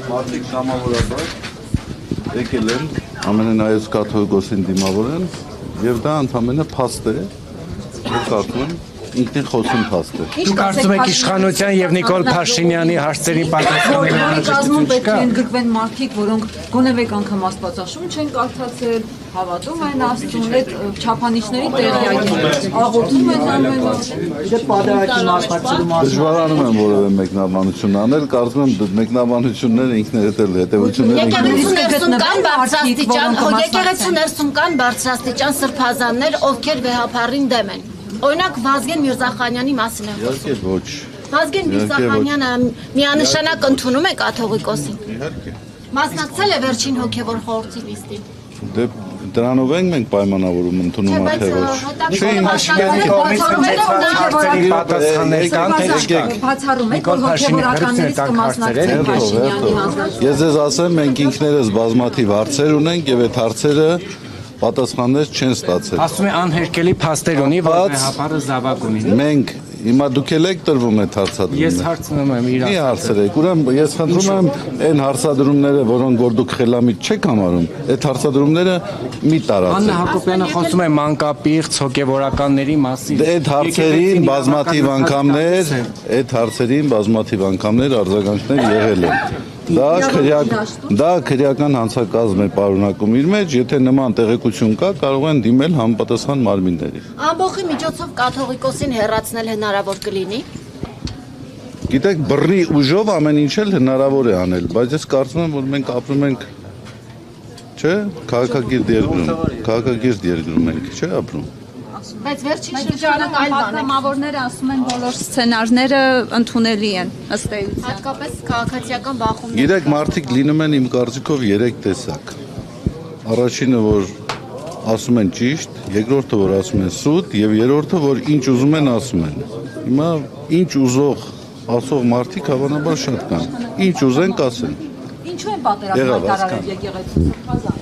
Մարդիկ կամավորաբար եկել են ամենայոց կաթողիկոսին դիմավոր են և դա ընդամենը փաստ է, որ կարծում եմ ինքնին խոսում փաստ է։ Դուք կարծում եք իշխանության եւ Նիկոլ Փաշինյանի հարցերին պատասխանել կազմում պետք է ընդգրկվեն մարդիկ, որոնք գոնե մեկ անգամ Աստվածաշունչ են կարդացել, հավատում են Աստծուն, այդ չափանիշների տեղյակ են, աղոթում են ամեն օր։ Դժվարանում եմ որևէ մեկնաբանություն անել, կարծում եմ մեկնաբանությունները ինքներդ էլ հետևություններ Եկեղեցու ներսում կան բարձրաստիճան սրբազաններ, ովքեր վեհապարին դեմ են։ Օրինակ Վազգեն Միրզախանյանի մասին եմ խոսում։ Ոչ։ Վազգեն Միրզախանյանը միանշանակ ընդունում է կաթողիկոսին։ Իհարկե։ Մասնակցել է վերջին հոգևոր խորհրդի նիստին։ Դե դրանով ենք մենք պայմանավորում ընդունում թե ոչ։ Չէ, Փաշինյանի հարցերին պատասխանել կան թե չկան։ Բացառում եք, որ հոգևորականներից կմասնակցեն Փաշինյանի հանձնաժողովին։ Ես ձեզ ասեմ, մենք ինքներս բազմաթիվ հարցեր ունենք եւ այդ հարցերը պատասխաններ չեն ստացել։ Ասում է անհերքելի փաստեր ունի, որ վեհապարը զավակ ունի։ Մենք հիմա դուք եք տրվում այդ հարցադրումները։ Ես հարցնում եմ իր Մի հարցրեք, ուրեմն ես խնդրում եմ այն հարցադրումները, որոնք որ դուք խելամիտ չեք համարում, այդ հարցադրումները մի տարածեք։ Աննա Հակոբյանը խոսում է մանկապիղծ հոգևորականների մասին։ Այդ հարցերին բազմաթիվ անգամներ արձագանքներ եղել են։ Դա քրեական հանցակազմ է պարունակում իր մեջ, եթե նման տեղեկություն կա, կարող են դիմել համապատասխան մարմինների։ Ամբողջի միջոցով կաթողիկոսին հեռացնել հնարավոր կլինի։ Գիտեք, բռնի ուժով ամեն ինչ էլ հնարավոր է անել, բայց ես կարծում եմ, որ մենք ապրում ենք, չէ, քաղաքակիրթ երկրում ենք, չէ, ապրում։ Բայց վերջին շրջանում այլ բան է։ Կամավորները ասում են, բոլոր սցենարները ընդունելի են ըստ էության։ Հատկապես քաղաքացիական բախումներ։ Գիտեք, մարդիկ լինում են իմ կարծիքով 3 տեսակ։ Առաջինը, որ ասում են ճիշտ, երկրորդը, որ ասում են սուտ, եւ երրորդը, որ ինչ ուզում են ասում են։ Հիմա ինչ ուզող ասող մարդիկ հավանաբար շատ կան։ Ինչ ուզեն կասեն։ Ինչու են պատերազմ հայտարարել եկեղեցու սրբազան։